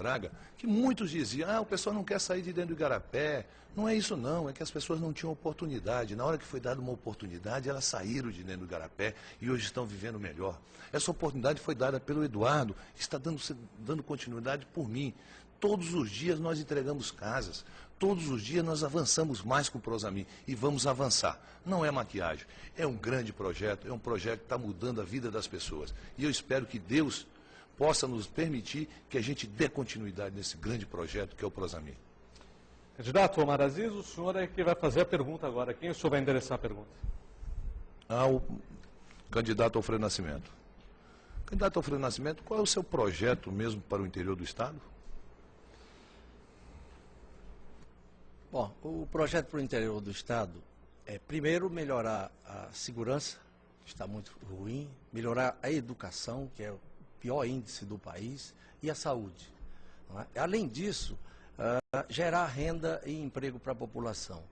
Braga, que muitos diziam, o pessoal não quer sair de dentro do Igarapé. Não é isso não, é que as pessoas não tinham oportunidade. Na hora que foi dada uma oportunidade, elas saíram de dentro do Igarapé e hoje estão vivendo melhor. Essa oportunidade foi dada pelo Eduardo, que está dando continuidade por mim. Todos os dias nós entregamos casas, todos os dias nós avançamos mais com o Prosamin e vamos avançar. Não é maquiagem, é um grande projeto, é um projeto que está mudando a vida das pessoas. E eu espero que Deus possa nos permitir que a gente dê continuidade nesse grande projeto que é o Prosamin. Candidato Omar Aziz, o senhor é que vai fazer a pergunta agora. Quem o senhor vai endereçar a pergunta? Ao candidato Alfredo Nascimento. Candidato Alfredo Nascimento, qual é o seu projeto mesmo para o interior do Estado? Bom, o projeto para o interior do Estado é, primeiro, melhorar a segurança, que está muito ruim, melhorar a educação, que é o pior índice do país, e a saúde. Não é? Além disso, gerar renda e emprego para a população.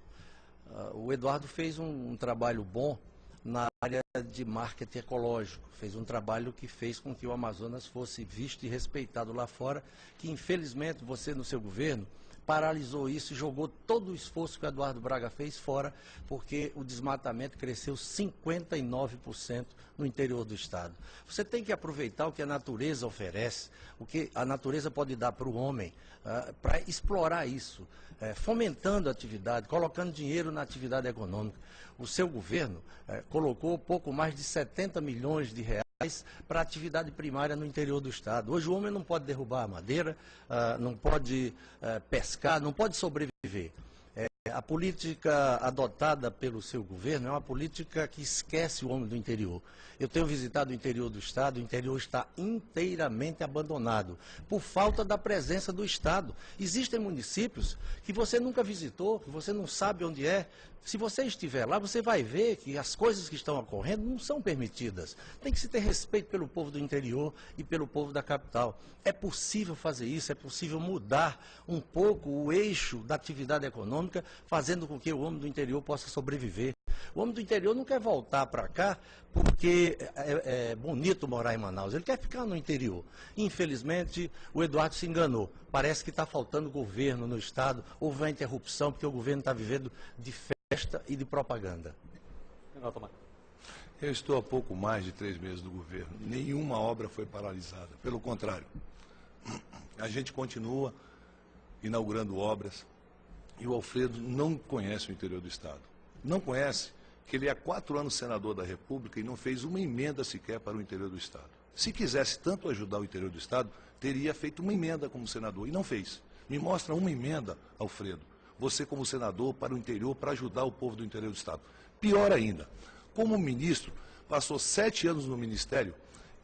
O Eduardo fez um trabalho bom na área de marketing ecológico, fez um trabalho que fez com que o Amazonas fosse visto e respeitado lá fora, que infelizmente você no seu governo paralisou isso e jogou todo o esforço que o Eduardo Braga fez fora, porque o desmatamento cresceu 59% no interior do estado. Você tem que aproveitar o que a natureza oferece, o que a natureza pode dar para o homem, para explorar isso, fomentando a atividade, colocando dinheiro na atividade econômica. O seu governo colocou pouco mais de 70 milhões de reais para a atividade primária no interior do estado. Hoje o homem não pode derrubar a madeira, não pode pescar, não pode sobreviver. A política adotada pelo seu governo é uma política que esquece o homem do interior. Eu tenho visitado o interior do estado, o interior está inteiramente abandonado, por falta da presença do Estado. Existem municípios que você nunca visitou, que você não sabe onde é. Se você estiver lá, você vai ver que as coisas que estão ocorrendo não são permitidas. Tem que se ter respeito pelo povo do interior e pelo povo da capital. É possível fazer isso, é possível mudar um pouco o eixo da atividade econômica, fazendo com que o homem do interior possa sobreviver. O homem do interior não quer voltar para cá porque é bonito morar em Manaus, ele quer ficar no interior. Infelizmente, o Eduardo se enganou. Parece que está faltando governo no estado, houve uma interrupção porque o governo está vivendo de festa e de propaganda. Eu estou há pouco mais de 3 meses do governo. Nenhuma obra foi paralisada. Pelo contrário, a gente continua inaugurando obras e o Alfredo não conhece o interior do estado. Não conhece que ele é há 4 anos senador da República e não fez uma emenda sequer para o interior do estado. Se quisesse tanto ajudar o interior do estado, teria feito uma emenda como senador e não fez. Me mostra uma emenda, Alfredo, você como senador para o interior, para ajudar o povo do interior do estado. Pior ainda, como ministro, passou 7 anos no ministério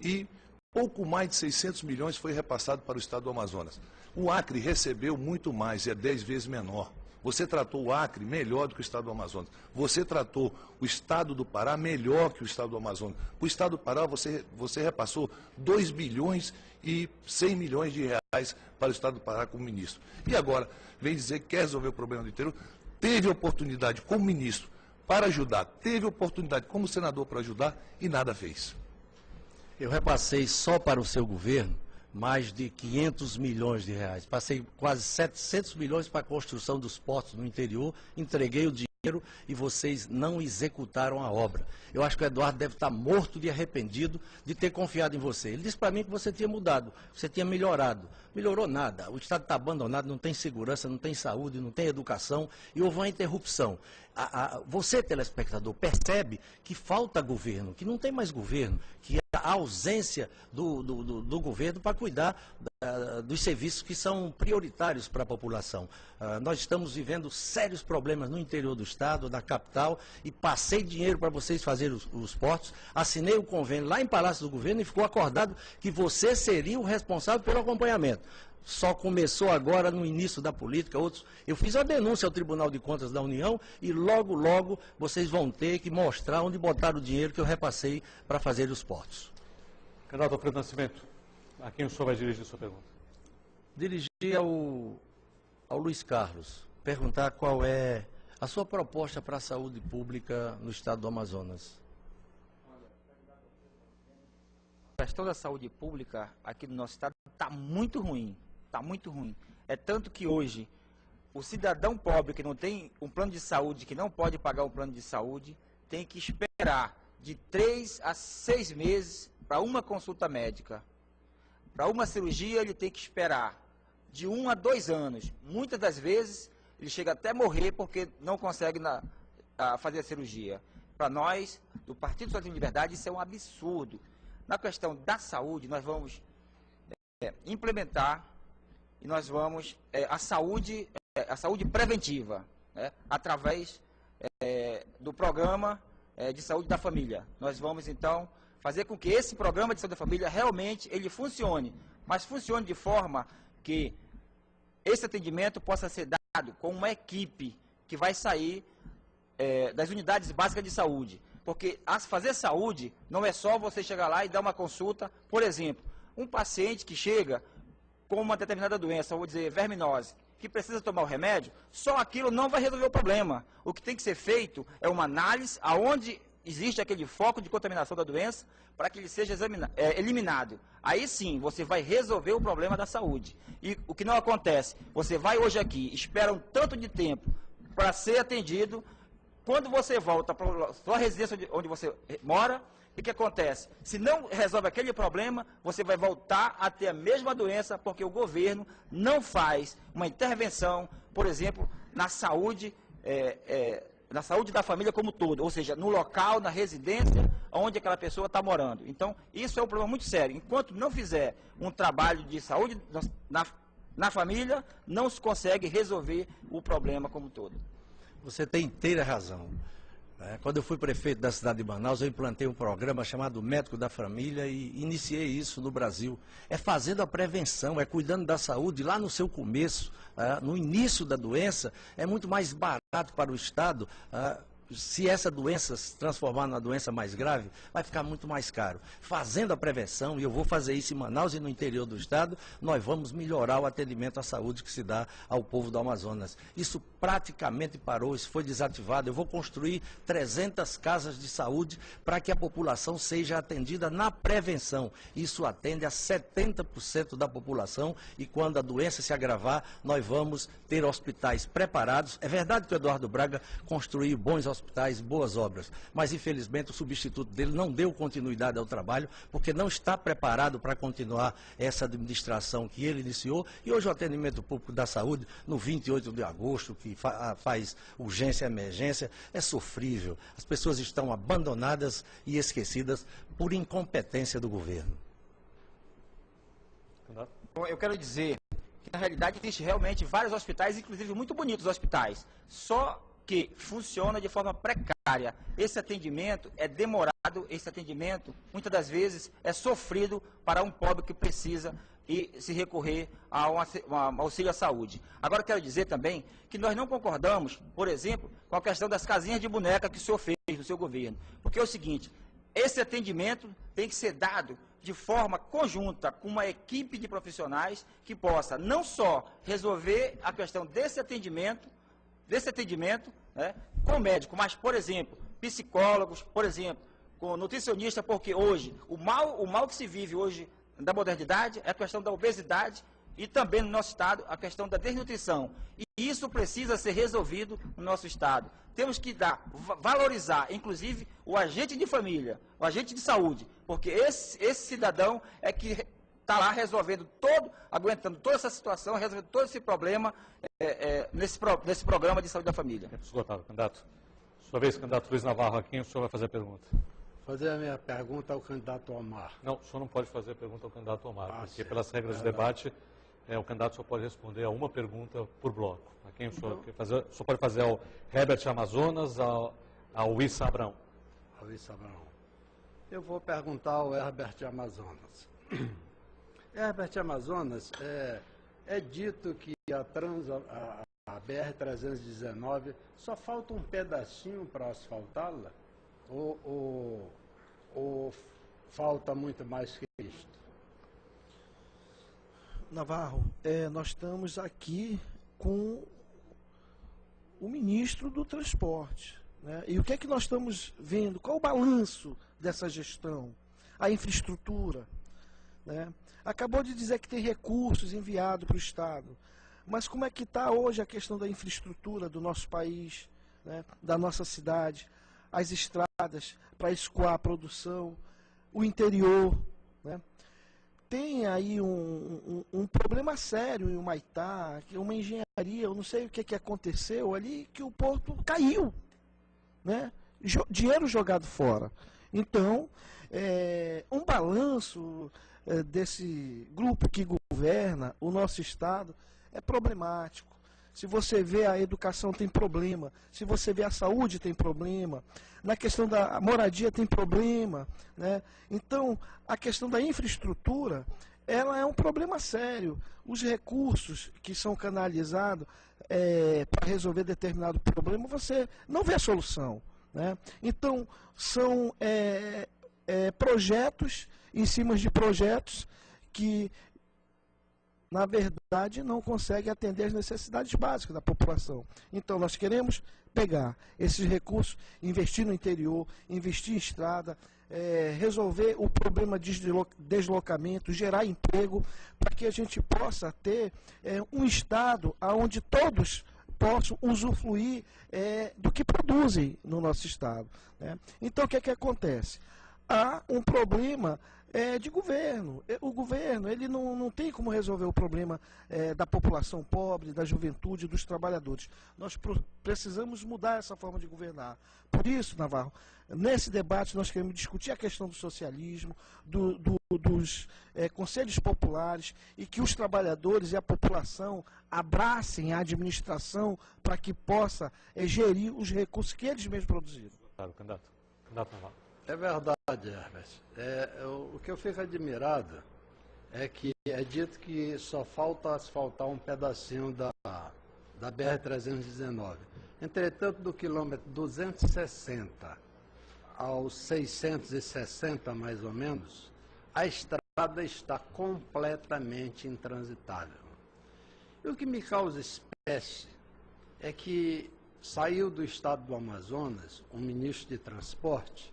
e pouco mais de 600 milhões foi repassado para o estado do Amazonas. O Acre recebeu muito mais, é 10 vezes menor. Você tratou o Acre melhor do que o estado do Amazonas. Você tratou o estado do Pará melhor que o estado do Amazonas. O estado do Pará você repassou 2 bilhões e 100 milhões de reais para o estado do Pará como ministro. E agora, vem dizer que quer resolver o problema do interior. Teve oportunidade como ministro para ajudar, teve oportunidade como senador para ajudar e nada fez. Eu repassei só para o seu governo mais de 500 milhões de reais. Passei quase 700 milhões para a construção dos portos no interior, entreguei o dinheiro e vocês não executaram a obra. Eu acho que o Eduardo deve estar morto de arrependido de ter confiado em você. Ele disse para mim que você tinha mudado, você tinha melhorado. Melhorou nada. O estado está abandonado, não tem segurança, não tem saúde, não tem educação e houve uma interrupção. Você, telespectador, percebe que falta governo, que não tem mais governo, que a ausência do governo para cuidar dos serviços que são prioritários para a população. Nós estamos vivendo sérios problemas no interior do estado, na capital, e passei dinheiro para vocês fazerem os portos, assinei o convênio lá em Palácio do Governo e ficou acordado que você seria o responsável pelo acompanhamento. Só começou agora no início da política, outros. Eu fiz a denúncia ao Tribunal de Contas da União e logo, logo vocês vão ter que mostrar onde botaram o dinheiro que eu repassei para fazer os portos. Candidato Alfredo Nascimento, a quem o senhor vai dirigir sua pergunta? Dirigir ao Luiz Carlos, perguntar qual é a sua proposta para a saúde pública no estado do Amazonas. A questão da saúde pública aqui no nosso estado está muito ruim. Está muito ruim. É tanto que hoje, o cidadão pobre que não tem um plano de saúde, que não pode pagar um plano de saúde, tem que esperar de 3 a 6 meses para uma consulta médica. Para uma cirurgia, ele tem que esperar de 1 a 2 anos. Muitas das vezes, ele chega até a morrer porque não consegue fazer a cirurgia. Para nós, do Partido Socialista de Liberdade, isso é um absurdo. Na questão da saúde, nós vamos implementar e nós vamos a saúde preventiva, né, através do programa de saúde da família. Nós vamos, então, fazer com que esse programa de saúde da família realmente ele funcione, mas funcione de forma que esse atendimento possa ser dado com uma equipe que vai sair das unidades básicas de saúde. Porque fazer saúde não é só você chegar lá e dar uma consulta. Por exemplo, um paciente que chega com uma determinada doença, vou dizer, verminose, que precisa tomar o remédio, só aquilo não vai resolver o problema. O que tem que ser feito é uma análise aonde existe aquele foco de contaminação da doença para que ele seja eliminado. Aí sim, você vai resolver o problema da saúde. E o que não acontece, você vai hoje aqui, espera um tanto de tempo para ser atendido. Quando você volta para a sua residência onde você mora, o que acontece? Se não resolve aquele problema, você vai voltar a ter a mesma doença, porque o governo não faz uma intervenção, por exemplo, na saúde da família como um todo, ou seja, no local, na residência, onde aquela pessoa está morando. Então, isso é um problema muito sério. Enquanto não fizer um trabalho de saúde na família, não se consegue resolver o problema como um todo. Você tem inteira razão. Quando eu fui prefeito da cidade de Manaus, eu implantei um programa chamado Médico da Família e iniciei isso no Brasil. É fazendo a prevenção, é cuidando da saúde lá no seu começo, no início da doença. É muito mais barato para o Estado. Se essa doença se transformar numa doença mais grave, vai ficar muito mais caro. Fazendo a prevenção, e eu vou fazer isso em Manaus e no interior do estado, nós vamos melhorar o atendimento à saúde que se dá ao povo do Amazonas. Isso praticamente parou, isso foi desativado. Eu vou construir 300 casas de saúde para que a população seja atendida na prevenção. Isso atende a 70% da população e quando a doença se agravar, nós vamos ter hospitais preparados. É verdade que o Eduardo Braga construiu bons hospitais, boas obras, mas infelizmente o substituto dele não deu continuidade ao trabalho, porque não está preparado para continuar essa administração que ele iniciou, e hoje o atendimento público da saúde, no 28 de agosto, que faz urgência e emergência, é sofrível. As pessoas estão abandonadas e esquecidas por incompetência do governo. Eu quero dizer que, na realidade, existe realmente vários hospitais, inclusive muito bonitos hospitais, só que funciona de forma precária. Esse atendimento é demorado, esse atendimento, muitas das vezes, é sofrido para um pobre que precisa se recorrer a um auxílio à saúde. Agora, quero dizer também que nós não concordamos, por exemplo, com a questão das casinhas de boneca que o senhor fez no seu governo. Porque é o seguinte, esse atendimento tem que ser dado de forma conjunta, com uma equipe de profissionais que possa não só resolver a questão desse atendimento, né, com médico, mas, por exemplo, psicólogos, por exemplo, com nutricionista, porque hoje, o mal que se vive hoje da modernidade é a questão da obesidade e também no nosso estado a questão da desnutrição. E isso precisa ser resolvido no nosso estado. Temos que valorizar, inclusive, o agente de família, o agente de saúde, porque esse cidadão é que está lá resolvendo aguentando toda essa situação, resolvendo todo esse problema nesse programa de saúde da família. Tempo esgotado, candidato. Sua vez, candidato Luiz Navarro, a quem o senhor vai fazer a pergunta? Fazer a minha pergunta ao candidato Omar. Não, o senhor não pode fazer a pergunta ao candidato Omar, porque certo. pelas regras de debate, o candidato só pode responder a uma pergunta por bloco. A quem o senhor quer fazer? O senhor pode fazer ao Herbert Amazonas, ao Issa Abrão. Ao Issa Abrão. Eu vou perguntar ao Herbert Amazonas. Herbert Amazonas, é dito que a BR-319 só falta um pedacinho para asfaltá-la? Ou falta muito mais que isto? Navarro, nós estamos aqui com o ministro do Transporte, né? E o que é que nós estamos vendo? Qual o balanço dessa gestão? A infraestrutura. né? Acabou de dizer que tem recursos enviados para o Estado. Mas como é que está hoje a questão da infraestrutura do nosso país, né? Da nossa cidade, as estradas para escoar a produção, o interior, né? Tem aí um problema sério em Humaitá, que uma engenharia, eu não sei o que aconteceu ali, que o porto caiu, né? Dinheiro jogado fora. Então, um balanço desse grupo que governa o nosso Estado é problemático. Se você vê a educação tem problema, se você vê a saúde tem problema, na questão da moradia tem problema, né? Então, a questão da infraestrutura, ela é um problema sério. Os recursos que são canalizados para resolver determinado problema, você não vê a solução, né? Então, são projetos em cima de projetos que, na verdade, não conseguem atender as necessidades básicas da população. Então, nós queremos pegar esses recursos, investir no interior, investir em estrada, resolver o problema de deslocamento, gerar emprego, para que a gente possa ter um Estado onde todos possam usufruir do que produzem no nosso Estado, né? Então, o que é que acontece? Há um problema de governo. O governo ele não tem como resolver o problema da população pobre, da juventude, dos trabalhadores. Nós precisamos mudar essa forma de governar. Por isso, Navarro, nesse debate nós queremos discutir a questão do socialismo, dos conselhos populares, e que os trabalhadores e a população abracem a administração para que possa gerir os recursos que eles mesmos produziram. Claro, candidato. Candidato Navarro. É verdade, Herbert. O que eu fico admirado é que é dito que só falta asfaltar um pedacinho da BR-319. Entretanto, do quilômetro 260 aos 660, mais ou menos, a estrada está completamente intransitável. E o que me causa espécie é que saiu do estado do Amazonas um ministro de transporte,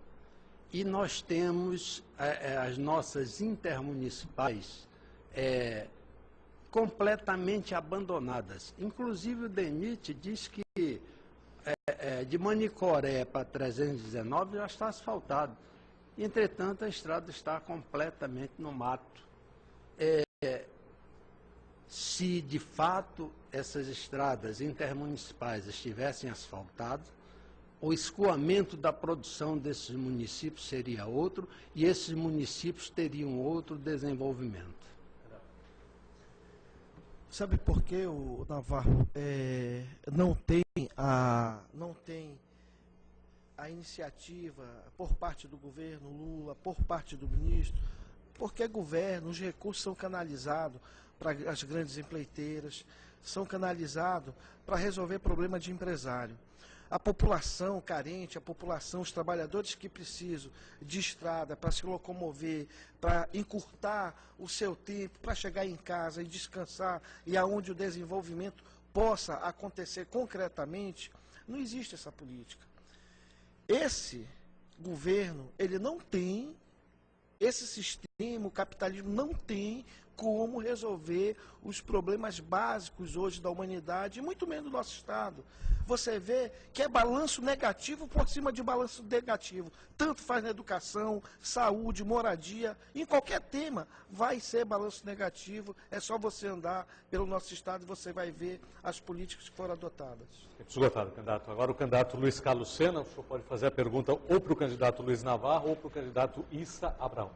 e nós temos as nossas intermunicipais completamente abandonadas. Inclusive o DENIT diz que de Manicoré para 319 já está asfaltado. Entretanto, a estrada está completamente no mato. Se de fato essas estradas intermunicipais estivessem asfaltadas, o escoamento da produção desses municípios seria outro, e esses municípios teriam outro desenvolvimento. Sabe por que o Navarro não tem a iniciativa por parte do governo Lula, por parte do ministro? Porque governo, os recursos são canalizados para as grandes empreiteiras, são canalizados para resolver problema de empresário. A população carente, a população, os trabalhadores que precisam de estrada para se locomover, para encurtar o seu tempo, para chegar em casa e descansar, e aonde o desenvolvimento possa acontecer concretamente, não existe essa política. Esse governo, ele não tem, esse sistema, o capitalismo não tem como resolver os problemas básicos hoje da humanidade, e muito menos do nosso Estado. Você vê que é balanço negativo por cima de balanço negativo. Tanto faz na educação, saúde, moradia, em qualquer tema vai ser balanço negativo. É só você andar pelo nosso Estado e você vai ver as políticas que foram adotadas. Esgotado, candidato. Agora o candidato Luiz Carlos Sena, o senhor pode fazer a pergunta ou para o candidato Luiz Navarro ou para o candidato Issa Abrão.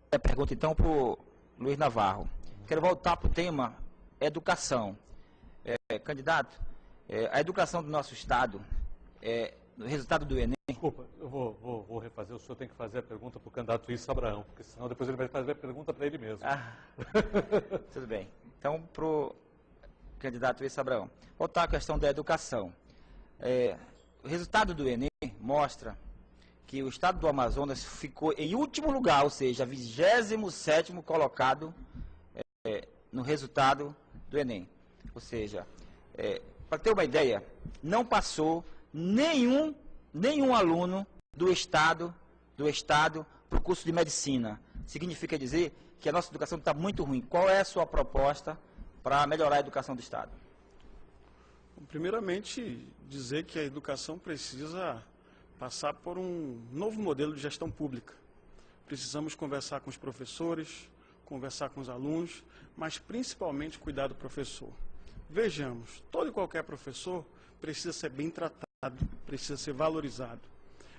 A pergunta então para o Luiz Navarro. Quero voltar para o tema educação. Candidato, a educação do nosso Estado, no resultado do Enem... Desculpa, eu vou refazer, o senhor tem que fazer a pergunta para o candidato Issa Abrão, porque senão depois ele vai fazer a pergunta para ele mesmo. Tudo bem. Então, para o candidato Issa Abrão, voltar à questão da educação. O resultado do Enem mostra que o Estado do Amazonas ficou em último lugar, ou seja, 27º colocado no resultado do Enem. Ou seja, para ter uma ideia, não passou nenhum aluno do Estado para o curso de Medicina. significa dizer que a nossa educação está muito ruim. Qual é a sua proposta para melhorar a educação do Estado? Primeiramente, dizer que a educação precisa passar por um novo modelo de gestão pública. Precisamos conversar com os professores, conversar com os alunos, mas principalmente cuidar do professor. Vejamos, todo e qualquer professor precisa ser bem tratado, precisa ser valorizado.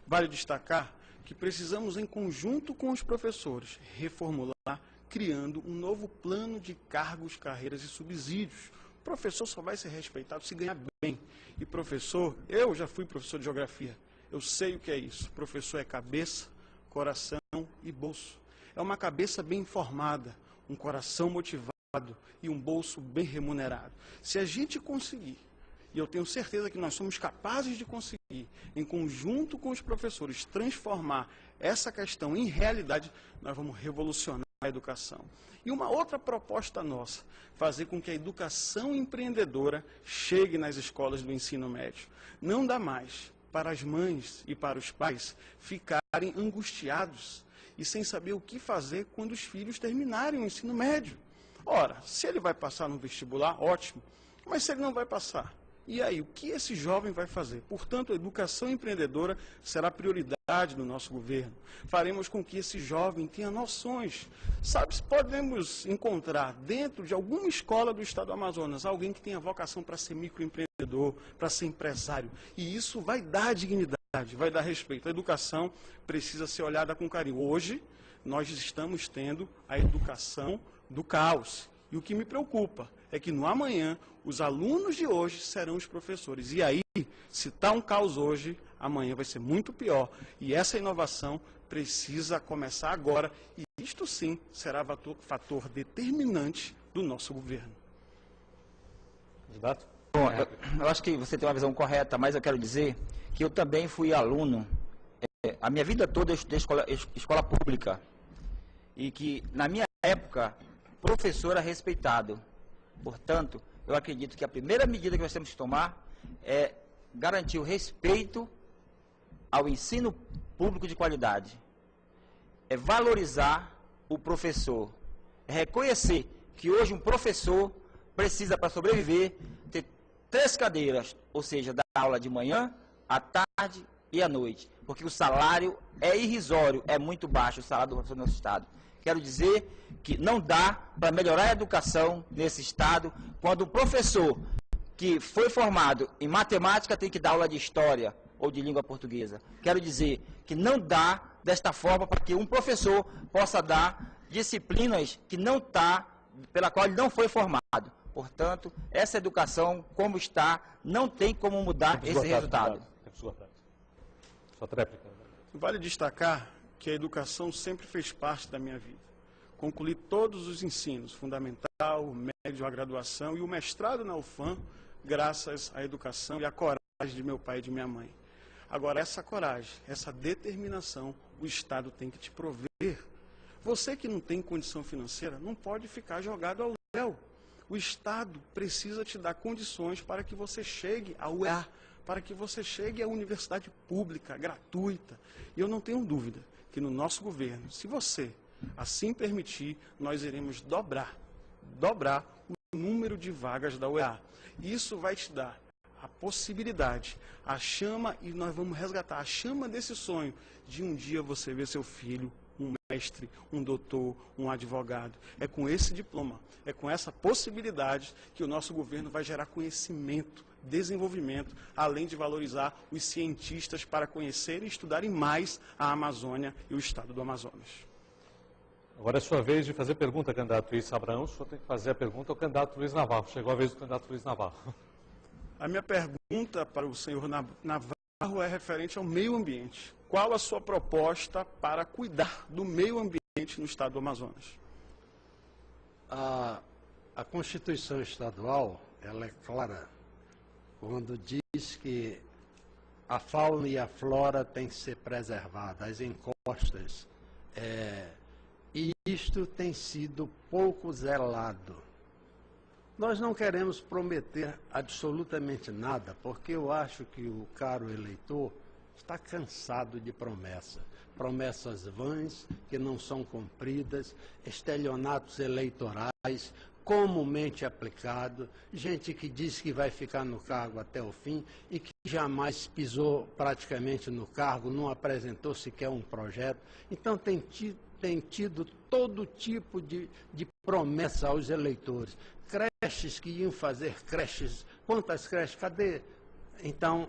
Vale destacar que precisamos, em conjunto com os professores, reformular, criando um novo plano de cargos, carreiras e subsídios. O professor só vai ser respeitado se ganhar bem. E professor, eu já fui professor de geografia, eu sei o que é isso. Professor é cabeça, coração e bolso. É uma cabeça bem informada, um coração motivado e um bolso bem remunerado. Se a gente conseguir, e eu tenho certeza que nós somos capazes de conseguir, em conjunto com os professores, transformar essa questão em realidade, nós vamos revolucionar a educação. E uma outra proposta nossa, fazer com que a educação empreendedora chegue nas escolas do ensino médio. Não dá mais para as mães e para os pais ficarem angustiados e sem saber o que fazer quando os filhos terminarem o ensino médio. Ora, se ele vai passar no vestibular, ótimo, mas se ele não vai passar, e aí, o que esse jovem vai fazer? Portanto, a educação empreendedora será prioridade do nosso governo. Faremos com que esse jovem tenha noções. Sabe, podemos encontrar dentro de alguma escola do estado do Amazonas alguém que tenha vocação para ser microempreendedor, para ser empresário. E isso vai dar dignidade, vai dar respeito. A educação precisa ser olhada com carinho. Hoje, nós estamos tendo a educação do caos. E o que me preocupa é que no amanhã, os alunos de hoje serão os professores. E aí, se está um caos hoje, amanhã vai ser muito pior. E essa inovação precisa começar agora. E isto sim será fator determinante do nosso governo. Candidato? Bom, eu acho que você tem uma visão correta, mas eu quero dizer que eu também fui aluno. A minha vida toda eu estudei escola pública. E que, na minha época, professor era respeitado. Portanto, eu acredito que a primeira medida que nós temos que tomar é garantir o respeito ao ensino público de qualidade. É valorizar o professor. É reconhecer que hoje um professor precisa, para sobreviver, ter 3 cadeiras, ou seja, dar aula de manhã, à tarde e à noite. Porque o salário é irrisório, é muito baixo o salário do professor no nosso estado. Quero dizer que não dá para melhorar a educação nesse estado quando um professor que foi formado em matemática tem que dar aula de história ou de língua portuguesa. Quero dizer que não dá desta forma para que um professor possa dar disciplinas que não está, pela qual ele não foi formado. Portanto, essa educação, como está, não tem como mudar esse resultado. Sua tréplica. Vale destacar que a educação sempre fez parte da minha vida. Concluí todos os ensinos, fundamental, médio, a graduação e o mestrado na UFAM, graças à educação e à coragem de meu pai e de minha mãe. Agora, essa coragem, essa determinação, o Estado tem que te prover. Você que não tem condição financeira, não pode ficar jogado ao léu. O Estado precisa te dar condições para que você chegue ao UEA, para que você chegue à universidade pública, gratuita. E eu não tenho dúvida que no nosso governo, se você assim permitir, nós iremos dobrar o número de vagas da UEA. Isso vai te dar a possibilidade, a chama, e nós vamos resgatar a chama desse sonho de um dia você ver seu filho, um mestre, um doutor, um advogado. É com esse diploma, é com essa possibilidade que o nosso governo vai gerar conhecimento, desenvolvimento, além de valorizar os cientistas para conhecerem e estudarem mais a Amazônia e o estado do Amazonas. Agora é sua vez de fazer pergunta, candidato Luiz Abrão. O senhor tem que fazer a pergunta ao candidato Luiz Navarro. Chegou a vez do candidato Luiz Navarro. A minha pergunta para o senhor Navarro é referente ao meio ambiente. Qual a sua proposta para cuidar do meio ambiente no estado do Amazonas? A Constituição Estadual, ela é clara quando diz que a fauna e a flora têm que ser preservadas, as encostas, e isto tem sido pouco zelado. Nós não queremos prometer absolutamente nada, porque eu acho que o caro eleitor está cansado de promessa. promessas vãs que não são cumpridas, estelionatos eleitorais comumente aplicados, gente que diz que vai ficar no cargo até o fim e que jamais pisou praticamente no cargo, não apresentou sequer um projeto. Então tem tido todo tipo de promessa aos eleitores. Creches que iam fazer creches, quantas creches? Cadê? Então,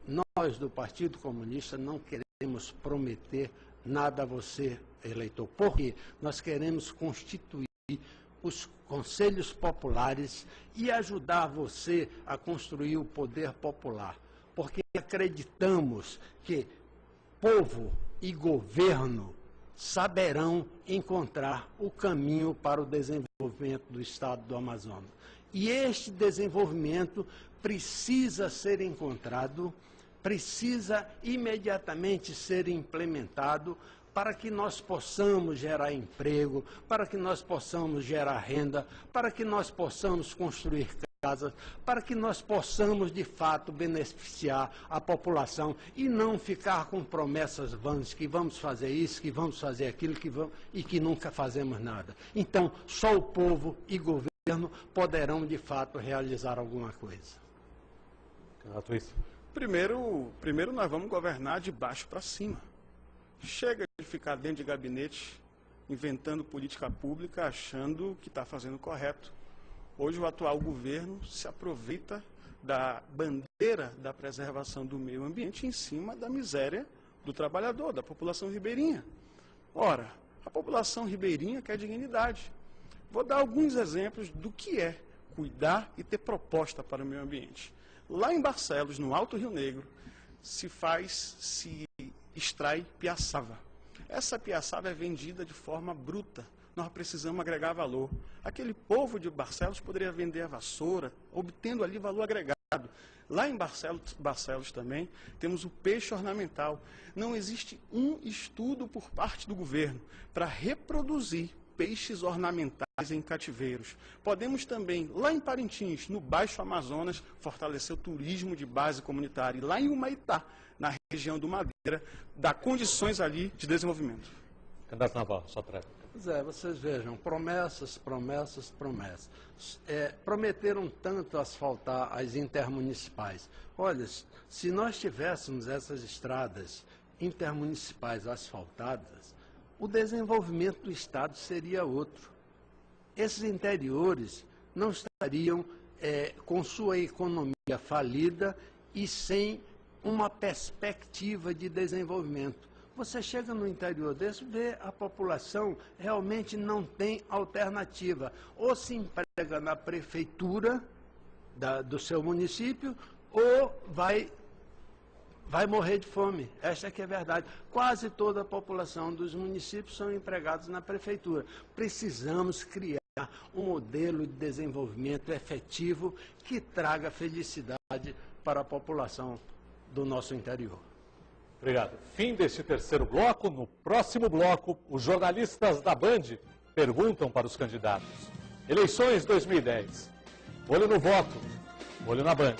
nós do Partido Comunista não queremos prometer nada a você, eleitor, porque nós queremos constituir os conselhos populares e ajudar você a construir o poder popular, porque acreditamos que povo e governo saberão encontrar o caminho para o desenvolvimento do Estado do Amazonas. E este desenvolvimento precisa ser encontrado, precisa imediatamente ser implementado para que nós possamos gerar emprego, para que nós possamos gerar renda, para que nós possamos construir casas, para que nós possamos, de fato, beneficiar a população e não ficar com promessas vãs, que vamos fazer isso, que vamos fazer aquilo, e que nunca fazemos nada. Então, só o povo e governo poderão, de fato, realizar alguma coisa. Primeiro nós vamos governar de baixo para cima. Chega de ficar dentro de gabinete, inventando política pública, achando que está fazendo correto. Hoje o atual governo se aproveita da bandeira da preservação do meio ambiente em cima da miséria do trabalhador, da população ribeirinha. Ora, a população ribeirinha quer dignidade. Vou dar alguns exemplos do que é cuidar e ter proposta para o meio ambiente. Lá em Barcelos, no Alto Rio Negro, se extrai piaçava. Essa piaçava é vendida de forma bruta. Nós precisamos agregar valor. Aquele povo de Barcelos poderia vender a vassoura, obtendo ali valor agregado. Lá em Barcelos também temos o peixe ornamental. Não existe um estudo por parte do governo para reproduzir peixes ornamentais em cativeiros. Podemos também, lá em Parintins, no Baixo Amazonas, fortalecer o turismo de base comunitária. E lá em Humaitá, na região do Madeira, dar condições ali de desenvolvimento. Candidato Navarro, só para... Pois é, vocês vejam, promessas, promessas, promessas. Prometeram tanto asfaltar as intermunicipais. Olha, se nós tivéssemos essas estradas intermunicipais asfaltadas, o desenvolvimento do Estado seria outro. Esses interiores não estariam com sua economia falida e sem uma perspectiva de desenvolvimento. Você chega no interior desse, vê a população realmente não tem alternativa. Ou se emprega na prefeitura do seu município, ou vai morrer de fome. Esta é que é a verdade. Quase toda a população dos municípios são empregados na prefeitura. Precisamos criar um modelo de desenvolvimento efetivo que traga felicidade para a população do nosso interior. Obrigado. Fim deste terceiro bloco. No próximo bloco, os jornalistas da Band perguntam para os candidatos. Eleições 2010. Olho no voto, olho na Band.